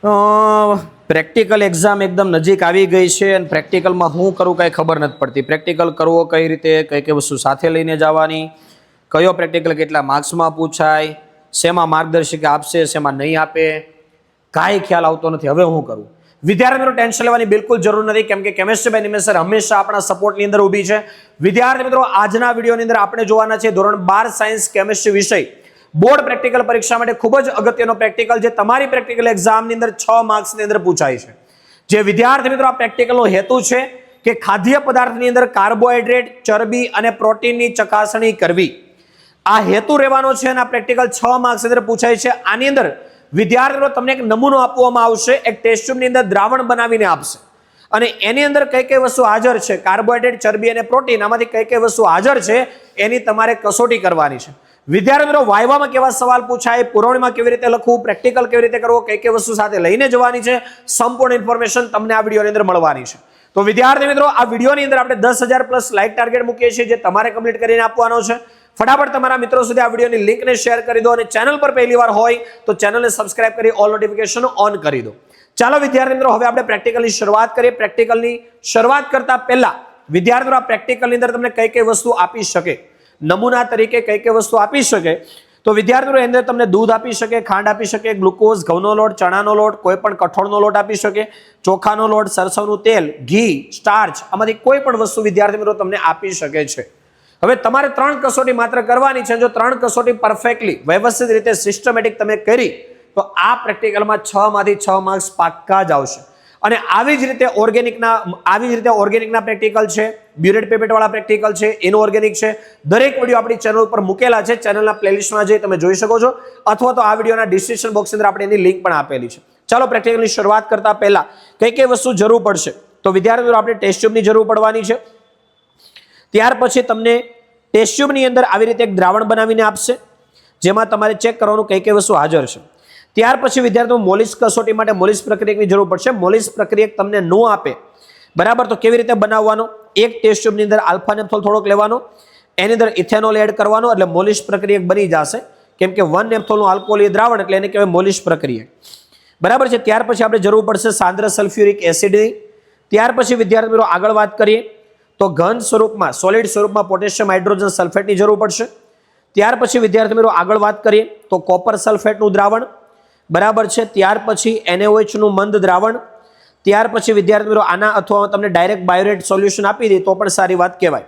Practical exam એકદમ નજીક આવી ગઈ છે અને પ્રેક્ટિકલમાં હું કરું કાંઈ ખબર નથી પડતી. પ્રેક્ટિકલ કરવો કઈ રીતે, કઈ કઈ વસ્તુ સાથે લઈને જવાની, કયો પ્રેક્ટિકલ કેટલા માર્ક્સમાં પૂછાય, શેમાં માર્ગદર્શિકા આપશે, શેમાં નહીં આપે, કાંઈ ખ્યાલ આવતો નથી. હવે હું કરું? વિદ્યાર્થી મિત્રો ટેન્શન લેવાની બિલકુલ જરૂર નથી, કેમ કે કેમેસ્ટ્રી બાય નિમેશ સર હંમેશા આપણા સપોર્ટની અંદર ઊભી છે. વિદ્યાર્થી મિત્રો આજના વિડીયોની અંદર આપણે જોવાના છે ધોરણ 12 સાયન્સ કેમેસ્ટ્રી વિષય બોર્ડ પ્રેક્ટિકલ પરીક્ષા માટે ખૂબ જ અગત્યનો પ્રેક્ટિકલ જે તમારી પ્રેક્ટિકલ એક્ઝામની અંદર 6 માર્ક્સની અંદર પૂછાય છે. જે વિદ્યાર્થી મિત્રો આ પ્રેક્ટિકલનો હેતુ છે કે ખાદ્ય પદાર્થની અંદર કાર્બોહાઈડ્રેટ, ચરબી અને પ્રોટીનની ચકાસણી કરવી, આ હેતુ રહેવાનો છે અને આ પ્રેક્ટિકલ 6 માર્ક્સ અંદર પૂછાય છે. આની અંદર વિદ્યાર્થીઓ તમને એક નમૂનો આપવામાં આવશે, એક ટેસ્ટ ટ્યુબની અંદર દ્રાવણ બનાવીને આપશે અને એની અંદર કઈ કઈ વસ્તુ હાજર છે, કાર્બોહાઈડ્રેટ, ચરબી અને પ્રોટીન, આમાંથી કઈ કઈ વસ્તુ હાજર છે એની તમારે કસોટી કરવાની છે. વિદ્યાર્થી મિત્રો વાયવામાં કેવા સવાલ પૂછાય, પુરવણીમાં કેવી રીતે લખવું, પ્રેક્ટિકલ કેવી રીતે કરવો, કઈ કઈ વસ્તુ સાથે લઈને જવાની છે, સંપૂર્ણ ઇન્ફોર્મેશન તમને આ વિડીયોની અંદર મળવાની છે. તો વિદ્યાર્થી મિત્રો આ વિડીયોની અંદર આપણે 10,000 પ્લસ લાઇક ટાર્ગેટ મૂકીએ છીએ, જે તમારે કમ્પ્લીટ કરીને આપવાનો છે. ફટાફટ તમારા મિત્રો સુધી આ વિડીયોની લિંકને શેર કરી દો અને ચેનલ પર પહેલી વાર હોય તો ચેનલને સબસ્ક્રાઇબ કરી ઓલ નોટિફિકેશન ઓન કરી દો. ચાલો વિદ્યાર્થી મિત્રો હવે આપણે પ્રેક્ટિકલની શરૂઆત કરીએ. પ્રેક્ટિકલની શરૂઆત કરતા પહેલા વિદ્યાર્થી મિત્રો આ પ્રેક્ટિકલની અંદર તમને કઈ કઈ વસ્તુ આપી શકે, નમૂના તરીકે કઈ કઈ વસ્તુ આપી શકે, તો વિદ્યાર્થીઓ એની અંદર તમને દૂધ આપી શકે, ખાંડ આપી શકે, ગ્લુકોઝ, ઘઉંનો લોટ, ચણાનો લોટ, કોઈ પણ કઠોળનો લોટ આપી શકે, ચોખાનો લોટ, સરસવનું તેલ, ઘી, સ્ટાર્ચ, આમાંથી કોઈ પણ વસ્તુ વિદ્યાર્થી મિત્રો તમને આપી શકે છે. હવે તમારે 3 કસોટી માત્ર કરવાની છે. જો 3 કસોટી પરફેક્ટલી વ્યવસ્થિત રીતે સિસ્ટમેટિક તમે કરી તો આ પ્રેક્ટિકલમાં 6 માંથી 6 માર્ક્સ પાક્કા જ આવશે. અને આવી જ રીતે ઓર્ગેનિકના પ્રેક્ટિકલ છે, બ્યુરેટ પેપેટ વાળા પ્રેક્ટિકલ છે, ઇનઓર્ગેનિક છે, દરેક વિડીયો આપણી ચેનલ ઉપર મૂકેલા છે. ચેનલના પ્લેલિસ્ટમાં જઈ તમે જોઈ શકો છો, અથવા તો આ વિડીયોના ડિસ્ક્રિપ્શન બોક્સની અંદર આપણે એની લિંક પણ આપેલી છે. ચાલો પ્રેક્ટિકલની શરૂઆત કરતા પહેલા કઈ કઈ વસ્તુ જરૂર પડશે, તો વિદ્યાર્થીઓ આપણે ટેસ્ટ ટ્યુબની જરૂર પડવાની છે. ત્યાર પછી તમને ટેસ્ટ ટ્યુબની અંદર આવી રીતે એક દ્રાવણ બનાવીને આપશે, જેમાં તમારે ચેક કરવાનું કઈ કઈ વસ્તુ હાજર છે. ત્યાર પછી વિદ્યાર્થીઓ મોલિસ કસોટી માટે મોલિસ પ્રક્રિયકની જરૂર પડશે. મોલિસ પ્રક્રિયક તમને ન આપે બરાબર, તો કેવી રીતે બનાવવાનો? એક ટેસ્ટ ટ્યુબની અંદર આલ્ફા નેપ્થોલ થોડોક લેવાનો, એની અંદર ઇથેનોલ એડ કરવાનો, એટલે મોલિસ પ્રક્રિયક બની જશે. કેમ કે 1 નેપ્થોલનું આલ્કોહોલ દ્રાવણ એટલે એને કહેવાય મોલિસ પ્રક્રિયક બરાબર છે. ત્યાર પછી આપણે જરૂર પડશે સાંદ્ર સલ્ફ્યુરિક એસિડની. ત્યાર પછી વિદ્યાર્થી મિત્રો આગળ વાત કરીએ તો ઘન સ્વરૂપમાં, સોલિડ સ્વરૂપમાં પોટેશિયમ હાઇડ્રોજન સલ્ફેટની જરૂર પડશે. ત્યાર પછી વિદ્યાર્થી મિત્રો આગળ વાત કરીએ તો કોપર સલ્ફેટનું દ્રાવણ બરાબર છે. ત્યાર પછી NaOH નું મંદ દ્રાવણ. ત્યાર પછી વિદ્યાર્થી મિત્રો આના અથવા તમને ડાયરેક્ટ બાયોરેટ સોલ્યુશન આપી દે તો પણ સારી વાત કહેવાય.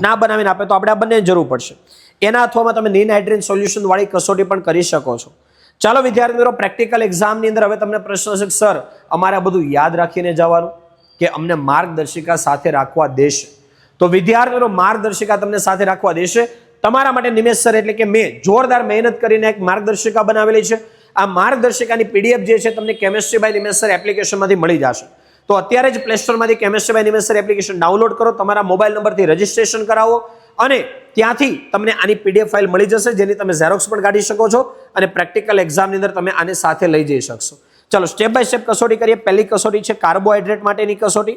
ના બનાવીને આપે તો આપણે આ બંને જરૂર પડશે. એના અથવામાં તમે નીન હાઇડ્રેન સોલ્યુશન વાળી કસોટી પણ કરી શકો છો. ચાલો વિદ્યાર્થી મિત્રો પ્રેક્ટિકલ એક્ઝામની અંદર હવે તમને પ્રશ્ન છે સર અમારે આ બધું યાદ રાખીને જવાનું કે અમને માર્ગદર્શિકા સાથે રાખવા દેશે? તો વિદ્યાર્થીઓ માર્ગદર્શિકા તમને સાથે રાખવા દેશે. તમારા માટે નિમેશ સર એટલે કે મેં જોરદાર મહેનત કરીને એક માર્ગદર્શિકા બનાવેલી છે. આ માર્ગદર્શિકાની PDF જે છે તમને કેમેસ્ટ્રી બાય નિમેશ સર એપ્લિકેશનમાંથી મળી જશે. તો અત્યારે જ પ્લે સ્ટોરમાંથી chemistry by Nimesh sir application download કરો, તમારા મોબાઈલ નંબરથી રજીસ્ટ્રેશન કરાવો અને ત્યાંથી તમને આની PDF ફાઇલ મળી જશે, જેની તમે ઝેરોક્સ પણ કાઢી શકો છો અને પ્રેક્ટિકલ એક્ઝામની અંદર તમે આને સાથે લઈ જઈ શકશો. ચલો સ્ટેપ બાય સ્ટેપ કસોટી કરીએ. પહેલી કસોટી છે કાર્બોહાઈડ્રેટ માટેની કસોટી,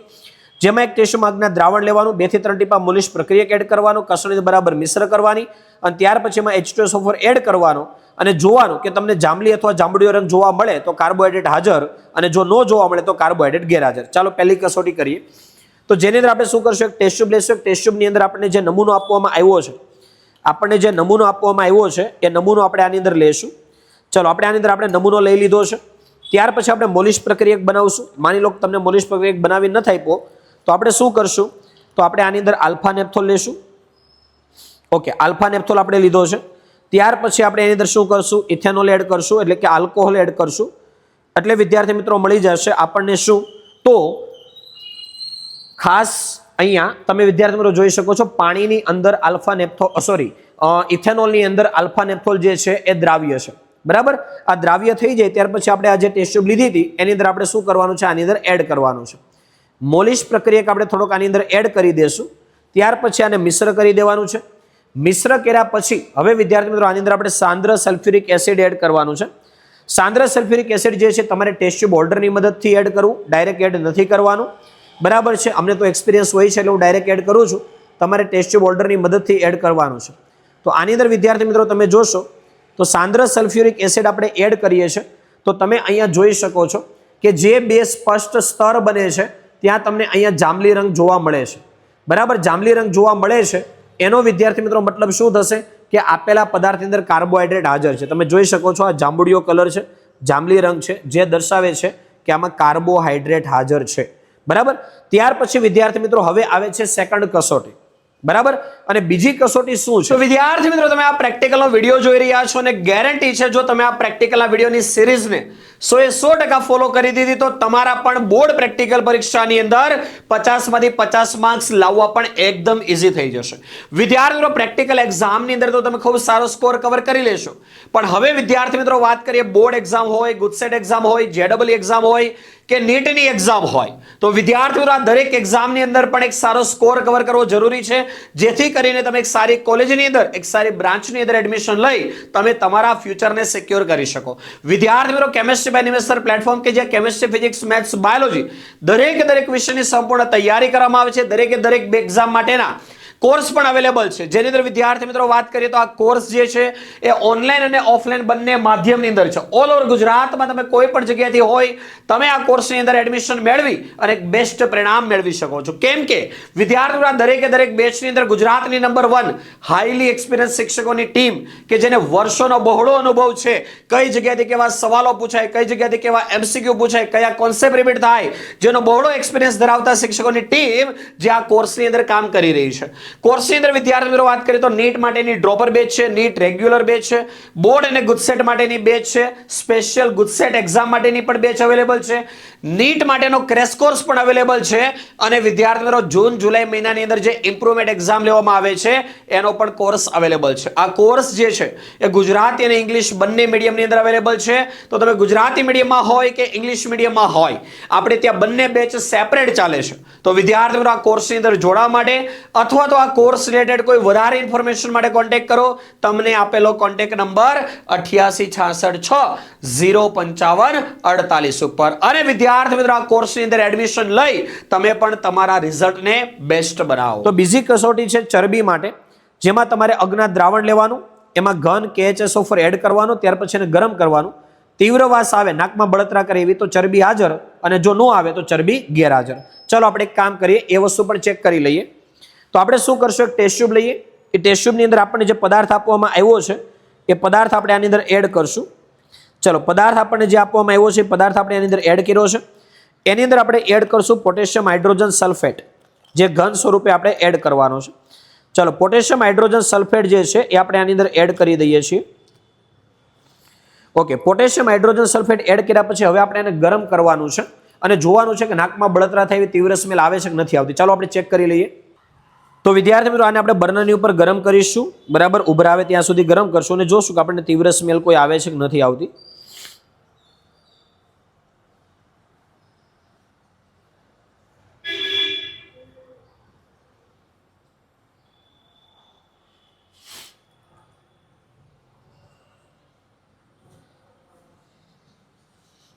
જેમાં એક ટેસ્ટ ટ્યુબમાં દ્રાવણ લેવાનું, 2 થી 3 ટીપા મોલિશ પ્રક્રિયક એડ કરવાનું, કસોટી બરાબર મિશ્ર કરવાની અને ત્યાર પછી એમાં H2SO4 એડ કરવાનો અને જોવાનું કે તમને જાંબલી અથવા જાંબુડિયો રંગ જોવા મળે તો કાર્બોહાઈડ્રેટ હાજર અને જો ન જોવા મળે તો કાર્બોહાઈડ્રેટ ગેરહાજર. ચાલો પહેલી કસોટી કરીએ. તો જેની અંદર આપણે શું કરશું, એક ટેસ્ટ ટ્યુબ લેશું. ટેસ્ટ ટ્યુબની અંદર આપણને જે નમૂનો આપવામાં આવ્યો છે એ નમૂનો આપણે આની અંદર લેશું. ચલો આપણે આની અંદર આપણે નમૂનો લઈ લીધો છે. ત્યાર પછી આપણે મોલિશ પ્રક્રિયક બનાવશું. માની લો તમને મોલિશ પ્રક્રિયક બનાવી ન થાય તો આપણે શું કરશું, તો આપણે આની અંદર આલ્ફા નેપ્થોલ લેશું. ઓકે, આલ્ફા નેપ્થોલ આપણે લીધો છે. ત્યાર પછી આપણે એની અંદર શું કરશું, ઇથેનોલ એડ કરશું, એટલે કે આલ્કોહોલ એડ કરશું. એટલે વિદ્યાર્થી મિત્રો મળી જશે આપણને શું, તો ખાસ અહીંયા તમે વિદ્યાર્થી મિત્રો જોઈ શકો છો પાણીની અંદર આલ્ફા નેપ્થોલ ઇથેનોલની અંદર આલ્ફા નેપ્થોલ જે છે એ દ્રાવ્ય છે બરાબર. આ દ્રાવ્ય થઈ જાય ત્યાર પછી આપણે આ જે ટેસ્ટ ટ્યુબ લીધી હતી એની અંદર આપણે શું કરવાનું છે, આની અંદર એડ કરવાનું છે. મોલિશ પ્રક્રિયક આપણે થોડોક આની અંદર એડ કરી દેશું. ત્યાર પછી આને મિશ્ર કરી દેવાનું છે. મિશ્ર કર્યા પછી હવે વિદ્યાર્થી મિત્રો આની અંદર આપણે સાંદ્ર સલ્ફ્યુરિક એસિડ એડ કરવાનું છે. સાંદ્ર સલ્ફ્યુરિક એસિડ જે છે તમારે ટેસ્ટ ટ્યુબ હોલ્ડરની મદદથી એડ કરવું, ડાયરેક્ટ એડ નથી કરવાનું બરાબર છે. અમને તો એક્સપિરિયન્સ હોય છે એટલે હું ડાયરેક્ટ એડ કરું છું, તમારે ટેસ્ટ ટ્યુબ હોલ્ડરની મદદથી એડ કરવાનું છે. તો આની અંદર વિદ્યાર્થી મિત્રો તમે જોશો તો સાંદ્ર સલ્ફ્યુરિક એસિડ આપણે એડ કરીએ છીએ તો તમે અહીંયા જોઈ શકો છો કે જે બે સ્પષ્ટ સ્તર બને છે ત્યાં તમને અહીંયા જાંબલી રંગ જોવા મળે છે, બરાબર. જાંબલી રંગ જોવા મળે છે એનો વિદ્યાર્થી મિત્રો મતલબ શું થશે કે આપેલા પદાર્થની અંદર કાર્બોહાઈડ્રેટ હાજર છે. તમે જોઈ શકો છો આ જાંબુડિયો કલર છે, જાંબલી રંગ છે, જે દર્શાવે છે કે આમાં કાર્બોહાઈડ્રેટ હાજર છે, બરાબર. ત્યાર પછી વિદ્યાર્થી મિત્રો હવે આવે છે સેકન્ડ કસોટી, બરાબર. અને બીજી કસોટી શું છે? તો વિદ્યાર્થી મિત્રો તમે આ પ્રેક્ટિકલનો વિડીયો જોઈ રહ્યા છો અને ગેરંટી છે જો તમે આ પ્રેક્ટિકલના વિડીયોની સિરીઝને 100% ફોલો કરી દીધી તો તમારા પણ બોર્ડ પ્રેક્ટિકલ પરીક્ષાની અંદર 50 માંથી 50 માર્ક્સ લાવવા પણ એકદમ ઈઝી થઈ જશે. વિદ્યાર્થી મિત્રો પ્રેક્ટિકલ એક્ઝામની અંદર તો તમે ખૂબ સારો સ્કોર કવર કરી લેશો, પણ હવે વિદ્યાર્થી મિત્રો વાત કરીએ બોર્ડ એક્ઝામ હોય, ગુજસેટ એક્ઝામ હોય, જેડબલ એક્ઝામ હોય કે નીટની એક્ઝામ હોય, તો વિદ્યાર્થી મિત્રો આ દરેક એક્ઝામની અંદર પણ એક સારો સ્કોર કવર કરવો જરૂરી છે, જેથી કરીને તમે એક સારી કોલેજની અંદર, એક સારી બ્રાન્ચની અંદર એડમિશન લઈ તમે તમારા ફ્યુચરને સિક્યોર કરી શકો. વિદ્યાર્થી મિત્રો કેમિસ્ટ્રી બાય નિમેષ પ્લેટફોર્મ કે જ્યાં કેમિસ્ટ્રી, ફિઝિક્સ, મેથ્સ, બાયોલોજી દરેક વિષયની સંપૂર્ણ તૈયારી કરવામાં આવે છે. દરેક બે એક્ઝામ માટેના કોર્સ પણ અવેલેબલ છે, જેની અંદર વિદ્યાર્થી મિત્રો વાત કરીએ તો આ કોર્સ જે છે એ ઓનલાઈન અને ઓફલાઈન બંને માધ્યમની અંદર છે. ઓલ ઓવર ગુજરાતમાં તમે કોઈ પણ જગ્યાએથી હોય તમે આ કોર્સની અંદર એડમિશન મેળવી અને એક બેસ્ટ પરિણામ મેળવી શકો છો. કેમ કે વિદ્યાર્થીઓ દરેક બેચની અંદર ગુજરાતની નંબર 1 હાઈલી એક્સપિરિયન્સ શિક્ષકોની ટીમ કે જેને વર્ષોનો બહોળો અનુભવ છે, કઈ જગ્યાએથી કેવા સવાલો પૂછાય, કઈ જગ્યાએથી કેવા એમસીક્યુ પૂછાય, કયા કોન્સેપ્ટ રિપીટ થાય, જેનો બહોળો એક્સપિરિયન્સ ધરાવતા શિક્ષકોની ટીમ જે આ કોર્સની અંદર કામ કરી રહી છે. કોર્સની અંદર વિદ્યાર્થી મિત્રો વાત કરીએ તો નીટ માટેની ડ્રોપર બેચ છે, નીટ રેગ્યુલર બેચ છે, બોર્ડ અને ગુજસેટ માટેની બેચ છે, સ્પેશિયલ ગુજસેટ એક્ઝામ માટેની પણ બેચ અવેલેબલ છે, નીટ માટેનો ક્રેશ કોર્સ પણ અવેલેબલ છે, અને વિદ્યાર્થી મિત્રો જૂન જુલાઈ મહિનાની અંદર જે ઇમ્પ્રુવમેન્ટ એક્ઝામ લેવામાં આવે છે એનો પણ કોર્સ અવેલેબલ છે. આ કોર્સ જે છે એ ગુજરાતી અને ઇંગ્લિશ બંને મીડિયમની અંદર અવેલેબલ છે. તો તમે ગુજરાતી મીડિયમમાં હોય કે ઇંગ્લિશ મીડિયમમાં હોય, આપણે ત્યાં બંને બેચ સેપરેટ ચાલે છે. તો વિદ્યાર્થી મિત્રો આ કોર્સની અંદર જોડાવા માટે અથવા તો આ કોર્સ રિલેટેડ કોઈ વધારે ઇન્ફોર્મેશન માટે કોન્ટેક્ટ કરો. તમને આપેલો કોન્ટેક્ટ નંબર 8866605548 ઉપર. અને વિદ્યાર્થી મિત્રો આ કોર્સની અંદર એડમિશન લઈ તમે પણ તમારા રિઝલ્ટને બેસ્ટ બનાવો. તો બીજી કસોટી છે ચરબી માટે, જેમાં તમારે અજ્ઞાત દ્રાવણ લેવાનું, એમાં ઘન KHSO4 એડ કરવાનું, ત્યાર પછી એને ગરમ કરવાનું. તીવ્ર વાસ આવે, નાકમાં બળતરા કરે એવી તો ચરબી હાજર, અને જો ન આવે તો ચરબી ગેરહાજર. ચલો આપણે એક કામ કરીએ, એ વસ્તુ પણ ચેક કરી લઈએ. તો આપણે શું કરશું, એક ટેસ્ટ ટ્યુબ લઈએ. એ ટેસ્ટ ટ્યુબની અંદર આપણને જે પદાર્થ આપવામાં આવ્યો છે એ પદાર્થ આપણે આની અંદર એડ કરશું. ચલો, પદાર્થ આપણને જે આપવામાં આવ્યો છે એ પદાર્થ આપણે આની અંદર એડ કર્યો છે. એની અંદર આપણે એડ કરશું પોટેશિયમ હાઇડ્રોજન સલ્ફેટ, જે ઘન સ્વરૂપે આપણે એડ કરવાનો છે. ચલો, પોટેશિયમ હાઇડ્રોજન સલ્ફેટ જે છે એ આપણે આની અંદર એડ કરી દઈએ છીએ. Okay, potassium hydrogen sulphate add કર્યા પછી હવે આપણે એને ગરમ કરવાનું છે અને જોવાનું છે કે નાકમાં બળતરા થાય એવી તીવ્ર સ્મેલ આવે છે કે નથી આવતી. ચાલો આપણે ચેક કરી લઈએ. તો વિદ્યાર્થી મિત્રો આને આપણે બર્નરની ઉપર ગરમ કરીશું, બરાબર. ઉભરાવે ત્યાં સુધી ગરમ કરશું અને જોશું કે આપણને તીવ્ર સ્મેલ કોઈ આવે છે કે નથી આવતી.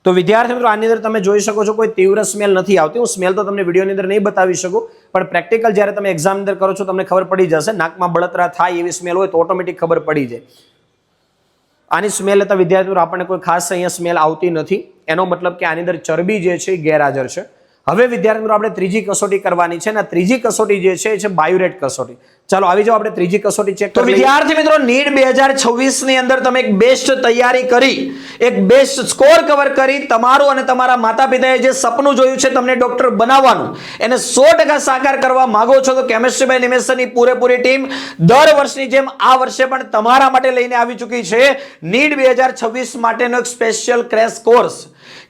તો વિદ્યાર્થી મિત્રો આની અંદર તમે જોઈ શકો છો કોઈ તીવ્ર સ્મેલ નથી આવતી. હું સ્મેલ તો તમને વિડીયોની અંદર નહીં બતાવી શકું, પણ પ્રેક્ટિકલ જ્યારે તમે એક્ઝામ અંદર કરો છો તમને ખબર પડી જશે. નાકમાં બળતરા થાય એવી સ્મેલ હોય તો ઓટોમેટિક ખબર પડી જાય. આની સ્મેલ લેતા વિદ્યાર્થી મિત્રો આપણને કોઈ ખાસ અહીંયા સ્મેલ આવતી નથી. એનો મતલબ કે આની અંદર ચરબી જે છે એ ગેરહાજર છે. હવે વિદ્યાર્થી મિત્રો આપણે ત્રીજી કસોટી કરવાની છે, અને ત્રીજી કસોટી જે છે એ છે બાયોરેટ કસોટી. ચાલો આવી જાઓ, આપણે ત્રીજી કસોટી ચેક કરીએ. તો વિદ્યાર્થી મિત્રો નીટ 2026 ની અંદર તમે એક બેસ્ટ તૈયારી કરી, એક બેસ્ટ સ્કોર કવર કરી, તમારું અને તમારા માતા પિતાએ જે સપનું જોયું છે તમને ડોક્ટર બનાવવાનું, એને 100% સાકાર કરવા માંગો છો તો કેમિસ્ટ્રી બાય નિમેષની પૂરેપૂરી ટીમ દર વર્ષની જેમ આ વર્ષે પણ તમારા માટે લઈને આવી ચૂકી છે નીટ 2026 માટેનો એક સ્પેશિયલ ક્રેશ કોર્સ,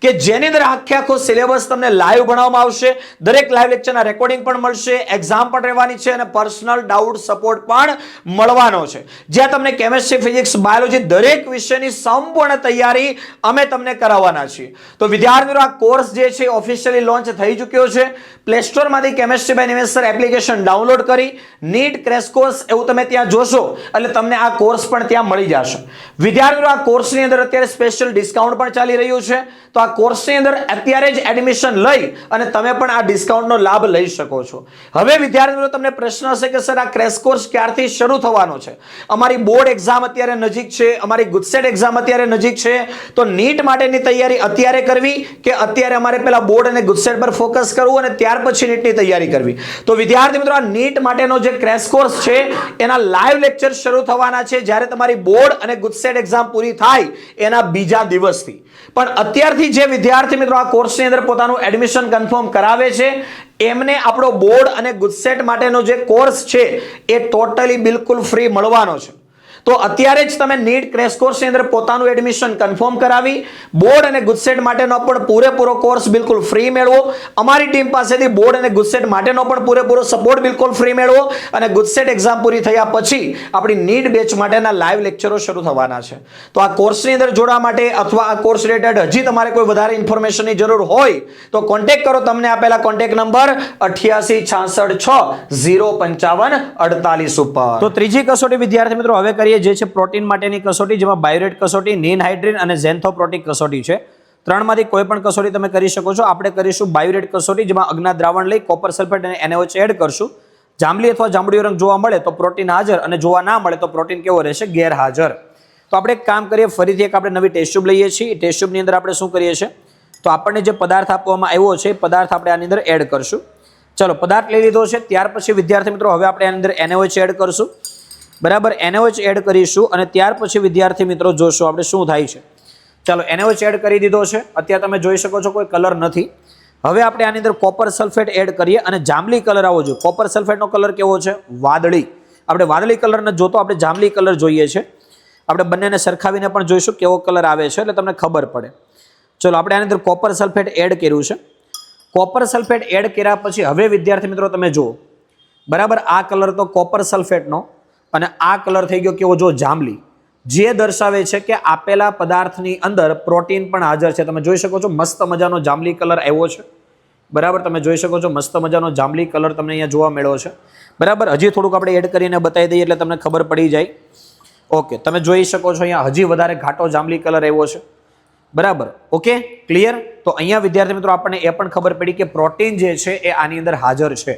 કે જેની અંદર આખો સિલેબસ તમને લાઈવ ભણાવવામાં આવશે. દરેક લાઈવ લેક્ચરના રેકોર્ડિંગ પણ મળશે, એક્ઝામ પણ રહેવાની છે અને પર્સનલ ડાઉટ સપોર્ટ પણ મળવાનો છે, જ્યાં તમને કેમિસ્ટ્રી, ફિઝિક્સ, બાયોલોજી દરેક વિષયની સંપૂર્ણ તૈયારી અમે તમને કરાવવાના છીએ. તો વિદ્યાર્થીઓ આ કોર્સ જે છે ઓફિશિયલી લોન્ચ થઈ ચૂક્યો છે. પ્લે સ્ટોરમાંથી chemistry by Nimesh application download કરી નીટ ક્રેશ કોર્સ એવું તમે ત્યાં જોશો એટલે તમને આ કોર્સ પણ ત્યાં મળી જશે. વિદ્યાર્થીઓ આ કોર્સની અંદર અત્યારે સ્પેશિયલ ડિસ્કાઉન્ટ પણ ચાલી રહ્યું છે. તો આ કોર્સની અંદર અત્યારે જ એડમિશન લઈ અને તમે પણ આ ડિસ્કાઉન્ટનો લાભ લઈ શકો છો. હવે વિદ્યાર્થી મિત્રો તમને પ્રશ્ન હશે કે સર આ ક્રેશ કોર્સ ક્યારથી શરૂ થવાનો છે? અમારી બોર્ડ એક્ઝામ અત્યારે નજીક છે, અમારી ગુજસેટ એક્ઝામ અત્યારે નજીક છે, તો નીટ માટેની તૈયારી અત્યારે કરવી કે અત્યારે અમારે પેલા બોર્ડ અને ગુજસેટ પર ફોકસ કરવું અને ત્યાર પછી નીટની તૈયારી કરવી? તો વિદ્યાર્થી મિત્રો આ નીટ માટેનો જે ક્રેશ કોર્સ છે એના લાઈવ લેક્ચર શરૂ થવાના છે જ્યારે તમારી બોર્ડ અને ગુજસેટ એક્ઝામ પૂરી થાય એના બીજા દિવસથી. પણ અત્યારથી જે વિદ્યાર્થી મિત્રો આ કોર્સની અંદર પોતાનું એડમિશન કન્ફર્મ કરાવે છે એમને આપણો બોર્ડ અને ગુજસેટ માટેનો જે કોર્સ છે એ ટોટલી બિલકુલ ફ્રી મળવાનો છે. તો અત્યારે જ તમે નીટ ક્રેશ કોર્સની અંદર પોતાનું એડમિશન કન્ફર્મ કરાવી બોર્ડ અને ગુજસેટ માટેનો પણ પૂરેપૂરો કોર્સ બિલકુલ ફ્રી મેળવો. અમારી ટીમ પાસેથી બોર્ડ અને ગુજસેટ માટેનો પણ પૂરેપૂરો સપોર્ટ બિલકુલ ફ્રી મેળવો અને ગુજસેટ એક્ઝામ પૂરી થયા પછી આપણી નીટ બેચ માટેના લાઈવ લેક્ચરો શરૂ થવાના છે. તો આ કોર્સની અંદર જોડવા માટે અથવા આ કોર્સ રિલેટેડ હજી તમારે કોઈ વધારે ઇન્ફોર્મેશનની જરૂર હોય તો કોન્ટેક્ટ કરો. તમને આપેલા કોન્ટેક્ટ નંબર 8866605548 ઉપર. તો ત્રીજી કસોટી વિદ્યાર્થી મિત્રો હવે કરીએ જે છે પ્રોટીન માટેની કસોટી, જેમાં બાયોરેટ કસોટી, નિનહાઇડ્રીન અને ઝેન્થોપ્રોટિક કસોટી છે. ત્રણમાંથી કોઈ પણ કસોટી તમે કરી શકો છો. આપણે કરીશું બાયોરેટ કસોટી, જેમાં અજ્ઞાત દ્રાવણ લઈ કોપર સલ્ફેટ અને NaOH એડ કરશું. જાંબલી અથવા જાંબુડિયો રંગ જોવા મળે તો પ્રોટીન હાજર અને જોવા ના મળે તો પ્રોટીન કેવો રહેશે? ગેરહાજર. તો આપણે એક કામ કરીએ, ફરીથી એક આપણે નવી ટેસ્ટ ટ્યુબ લઈએ છીએ. ટેસ્ટ ટ્યુબની અંદર આપણે શું કરીએ છીએ તો આપણને જે પદાર્થ આપવામાં આવ્યો છે એ પદાર્થ આપણે આની અંદર એડ કરશું. ચલો પદાર્થ લઈ લીધો છે. ત્યાર પછી વિદ્યાર્થી મિત્રો હવે આપણે આની અંદર NaOH એડ કરશું. બરાબર, NaOH એડ કરીશું અને ત્યાર પછી વિદ્યાર્થી મિત્રો જોશો આપણે શું થાય છે. ચાલો NaOH એડ કરી દીધો છે. અત્યારે તમે જોઈ શકો છો કોઈ કલર નથી. હવે આપણે આની અંદર કોપર સલ્ફેટ એડ કરીએ અને જાંબલી કલર આવવો જોઈએ. કોપર સલ્ફેટનો કલર કેવો છે? વાદળી. આપણે વાદળી કલર નથી જોતો, આપણે જાંબલી કલર જોઈએ છે. આપણે બંનેને સરખાવીને પણ જોઈશું કેવો કલર આવે છે એટલે તમને ખબર પડે. ચલો આપણે આની અંદર કોપર સલ્ફેટ એડ કર્યું છે. કોપર સલ્ફેટ એડ કર્યા પછી હવે વિદ્યાર્થી મિત્રો તમે જુઓ, બરાબર, આ કલર તો કોપર સલ્ફેટનો અને આ કલર થઈ ગયો કેવો? જો જાંબલી, જે દર્શાવે છે કે આપેલા પદાર્થની અંદર પ્રોટીન પણ હાજર છે. તમે જોઈ શકો છો મસ્ત મજાનો જાંબલી કલર આવ્યો છે. બરાબર, તમે જોઈ શકો છો મસ્ત મજાનો જાંબલી કલર તમને અહીંયા જોવા મળ્યો છે. બરાબર, હજી થોડુંક આપણે એડ કરીને બતાવી દઈએ એટલે તમને ખબર પડી જાય. ઓકે, તમે જોઈ શકો છો અહીંયા હજી વધારે ઘાટો જાંબલી કલર આવ્યો છે. બરાબર, ઓકે, ક્લિયર. તો અહીંયા વિદ્યાર્થી મિત્રો આપણને એ પણ ખબર પડી કે પ્રોટીન જે છે એ આની અંદર હાજર છે.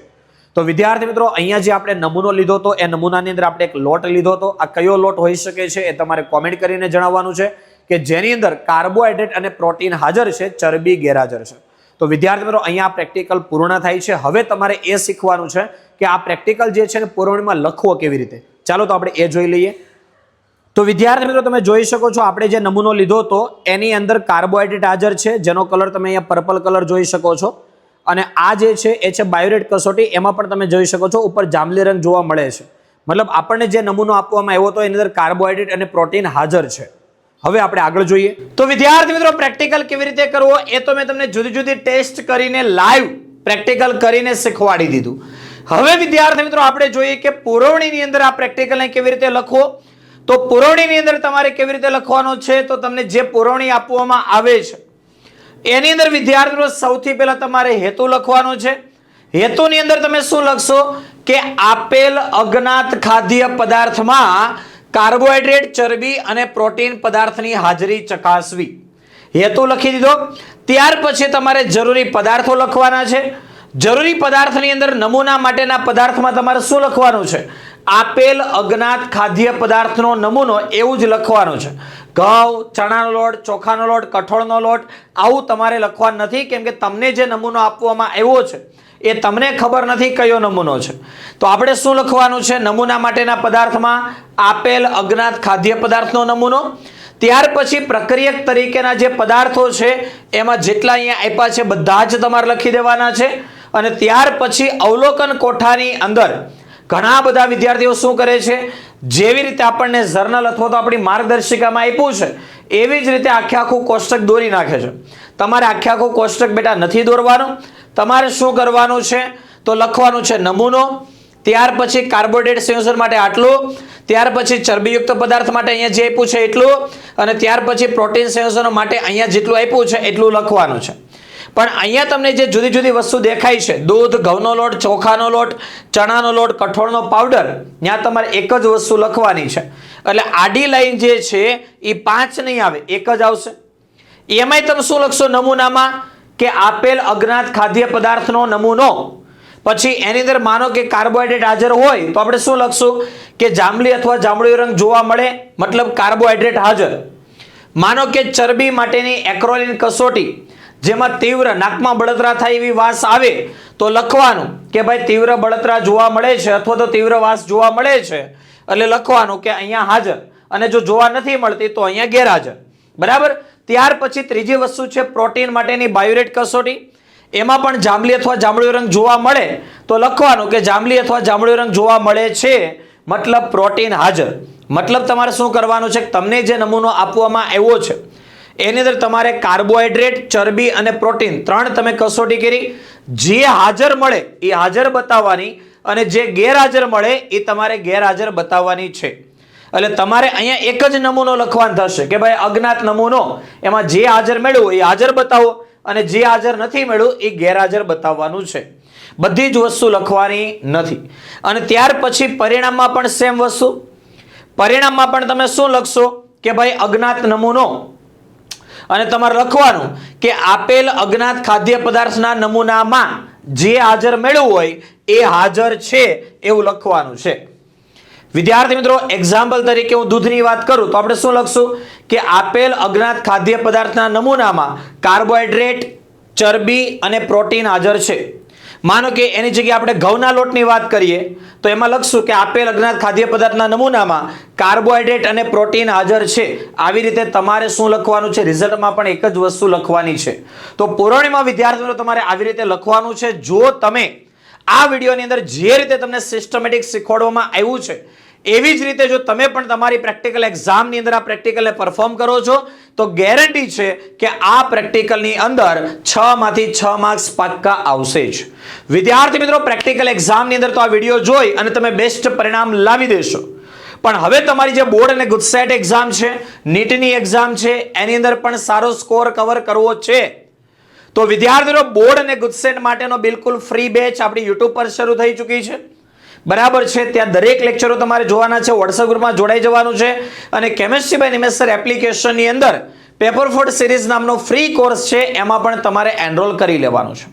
તો વિદ્યાર્થી મિત્રો અહીંયા જે આપણે નમૂનો લીધો હતો એ નમૂનાની અંદર આપણે એક લોટ લીધો હતો. આ કયો લોટ હોઈ શકે છે એ તમારે કોમેન્ટ કરીને જણાવવાનું છે કે જેની અંદર કાર્બોહાઈડ્રેટ અને પ્રોટીન હાજર છે, ચરબી ગેરહાજર છે. તો વિદ્યાર્થી મિત્રો અહીંયા પ્રેક્ટિકલ પૂર્ણ થાય છે. હવે તમારે એ શીખવાનું છે કે આ પ્રેક્ટિકલ જે છે ને પુરવણીમાં લખવો કેવી રીતે. ચાલો તો આપણે એ જોઈ લઈએ. તો વિદ્યાર્થી મિત્રો તમે જોઈ શકો છો આપણે જે નમૂનો લીધો હતો એની અંદર કાર્બોહાઈડ્રેટ હાજર છે, જેનો કલર તમે અહીંયા પર્પલ કલર જોઈ શકો છો. અને આ જે છે એ છે બાયોરેટ કસોટી. એમાં પણ તમે જોઈ શકો છો ઉપર જાંબલી રંગ જોવા મળે છે. મતલબ આપણને જે નમૂનો આપવામાં આવ્યો હતો એની અંદર કાર્બોહાઈડ્રેટ અને પ્રોટીન હાજર છે. હવે આપણે આગળ જોઈએ. તો વિદ્યાર્થી મિત્રો પ્રેક્ટિકલ કેવી રીતે કરવો એ તો મેં તમને જુદી જુદી ટેસ્ટ કરીને લાઈવ પ્રેક્ટિકલ કરીને શીખવાડી દીધું. હવે વિદ્યાર્થી મિત્રો આપણે જોઈએ કે પુરવણીની અંદર આ પ્રેક્ટિકલને કેવી રીતે લખવો. તો પુરવણીની અંદર તમારે કેવી રીતે લખવાનો છે તો તમને જે પુરવણી આપવામાં આવે છે એની અંદર વિદ્યાર્થીઓ સૌથી પહેલા તમારે હેતુ લખવાનો છે. હેતુની અંદર તમે શું લખશો કે આપેલ અજ્ઞાત ખાદ્ય પદાર્થમાં કાર્બોહાઈડ્રેટ, ચરબી અને પ્રોટીન પદાર્થની હાજરી ચકાસવી. હેતુ લખી દીધો. ત્યાર પછી તમારે જરૂરી પદાર્થો લખવાના છે. જરૂરી પદાર્થની અંદર નમૂના માટેના પદાર્થમાં તમારે શું લખવાનું છે? આપેલ અજ્ઞાત ખાદ્ય પદાર્થનો નમૂનો એવું જ લખવાનું છે. ઘઉં, ચણાનો લોટ, ચોખાનો લોટ, કઠોળનો લોટ આવું તમારે લખવાનું નથી, કેમ કે તમને જે નમૂનો આપવામાં આવ્યો છે એ તમને ખબર નથી કયો નમૂનો છે. તો આપણે શું લખવાનું છે? નમૂના માટેના પદાર્થમાં આપેલ અજ્ઞાત ખાદ્ય પદાર્થનો નમૂનો. ત્યાર પછી પ્રક્રિયક તરીકેના જે પદાર્થો છે એમાં જેટલા અહીંયા આપ્યા છે બધા જ તમારે લખી દેવાના છે. અને ત્યાર પછી અવલોકન કોઠાની અંદર ઘણા બધા વિદ્યાર્થીઓ શું કરે છે, જેવી રીતે આપણને જર્નલ અથવા તો આપણી માર્ગદર્શિકામાં આપ્યું છે એવી જ રીતે આખે આખું કોષ્ટક દોરી નાખે છે. તમારે આખે આખું કોષ્ટક બેટા નથી દોરવાનું. તમારે શું કરવાનું છે તો લખવાનું છે નમૂનો, ત્યાર પછી કાર્બોહાઈડ્રેટ સંયોજન માટે આટલું, ત્યાર પછી ચરબીયુક્ત પદાર્થ માટે અહીંયા જે આપ્યું છે એટલું, અને ત્યાર પછી પ્રોટીન સંયોજનો માટે અહીંયા જેટલું આપ્યું છે એટલું લખવાનું છે. પણ અહીંયા તમને જે જુદી જુદી વસ્તુ દેખાય છે, દૂધ, ઘઉંનો લોટ, ચોખાનો લોટ, ચણાનો લોટ, કઠોળનો પાવડર, ત્યાં તમારે એક જ વસ્તુ લખવાની છે. એટલે આડી લાઈન જે છે એ 5 નહીં આવે, એક જ આવશે. એમાંય તમે શું લખશો નમૂનામાં કે આપેલ અજ્ઞાત ખાદ્ય પદાર્થનો નમૂનો, પછી એની અંદર માનો કે કાર્બોહાઈડ્રેટ હાજર હોય તો આપણે શું લખશું કે જાંબલી અથવા જાંબુડિયો રંગ જોવા મળે, મતલબ કાર્બોહાઈડ્રેટ હાજર. માનો કે ચરબી માટેની એક્રોલિન કસોટી જેમાં તીવ્ર નાકમાં બળતરા થાય એવી વાસ આવે તો લખવાનું કે ભાઈ તીવ્ર બળતરા જોવા મળે છે અથવા તો તીવ્ર વાસ જોવા મળે છે, એટલે લખવાનું કે અહીંયા હાજર, અને જો જોવા નથી મળતી તો અહીંયા ગેરહાજર. બરાબર. ત્યાર પછી ત્રીજી વસ્તુ છે પ્રોટીન માટેની બાયોરેટ કસોટી. એમાં પણ જાંબલી અથવા જાંબુડિયો રંગ જોવા મળે તો લખવાનું કે જાંબલી અથવા જાંબુડિયો રંગ જોવા મળે છે, મતલબ પ્રોટીન હાજર. મતલબ તમારે શું કરવાનું છે, તમને જે નમૂનો આપવામાં આવ્યો છે એની અંદર તમારે કાર્બોહાઈડ્રેટ, ચરબી અને પ્રોટીન 3 તમે કસોટી કરી. જે હાજર મળે એ હાજર બતાવવાની અને જે ગેરહાજર મળે એ તમારે ગેરહાજર બતાવવાની છે. એટલે તમારે અહીંયા એક જ નમૂનો લખવાનો થશે કે ભાઈ અજ્ઞાત નમૂનો, એમાં જે હાજર મળ્યું એ હાજર બતાવો અને જે હાજર નથી મળ્યું એ ગેરહાજર બતાવવાનું છે. બધી જ વસ્તુ લખવાની નથી. અને ત્યાર પછી પરિણામમાં પણ સેમ વસ્તુ. પરિણામમાં પણ તમે શું લખશો કે ભાઈ અજ્ઞાત નમૂનો, અને તમારે લખવાનું કે આપેલ અજ્ઞાત ખાદ્ય પદાર્થના નમૂનામાં જે હાજર મળ્યું હોય એ હાજર છે એવું લખવાનું છે. વિદ્યાર્થી મિત્રો, એક્ઝામ્પલ તરીકે હું દૂધની વાત કરું તો આપણે શું લખશું કે આપેલ અજ્ઞાત ખાદ્ય પદાર્થના નમૂનામાં કાર્બોહાઈડ્રેટ, ચરબી અને પ્રોટીન હાજર છે. માનો કે એની જગ્યાએ આપણે ઘઉંના લોટની વાત કરીએ તો એમાં લખશું કે આપેલ અજ્ઞાત ખાદ્ય પદાર્થના નમૂનામાં કાર્બોહાઈડ્રેટ અને પ્રોટીન હાજર છે. આવી રીતે તમારે શું લખવાનું છે, રિઝલ્ટમાં પણ એક જ વસ્તુ લખવાની છે. તો પુરવણીમાં વિદ્યાર્થી મિત્રો તમારે આવી રીતે લખવાનું છે. જો તમે આ વિડીયોની અંદર જે રીતે તમને સિસ્ટમેટિક શીખવાડવામાં આવ્યું છે એવી જ રીતે જો તમે પણ તમારી પ્રેક્ટિકલ એક્ઝામની અંદર આ પ્રેક્ટિકલને પરફોર્મ કરો છો તો ગેરંટી છે કે આ પ્રેક્ટિકલની અંદર 6 માંથી 6 માર્ક્સ પાક્કા આવશે જ. વિદ્યાર્થી મિત્રો, પ્રેક્ટિકલ એક્ઝામની અંદર તો આ વિડીયો જોઈ અને તમે બેસ્ટ પરિણામ લાવી દેશો. પણ હવે તમારી જે બોર્ડ અને ગુજસેટ એક્ઝામ છે, નીટની એક્ઝામ છે, એની અંદર પણ સારો સ્કોર કવર કરવો છે. તો વિદ્યાર્થીઓ, બોર્ડ અને ગુજસેટ માટેનો બિલકુલ ફ્રી બેચ આપણી યુટ્યુબ પર શરૂ થઈ ચૂકી છે. બરાબર છે. ત્યાં દરેક લેક્ચરો તમારે જોવાના છે. વોટ્સએપ ગ્રુપમાં જોડાઈ જવાનું છે અને કેમિસ્ટ્રી બાય નિમેશ સર એપ્લિકેશનની અંદર પેપર 4 સિરીઝ નામનો ફ્રી કોર્સ છે, એમાં પણ તમારે એનરોલ કરી લેવાનું છે.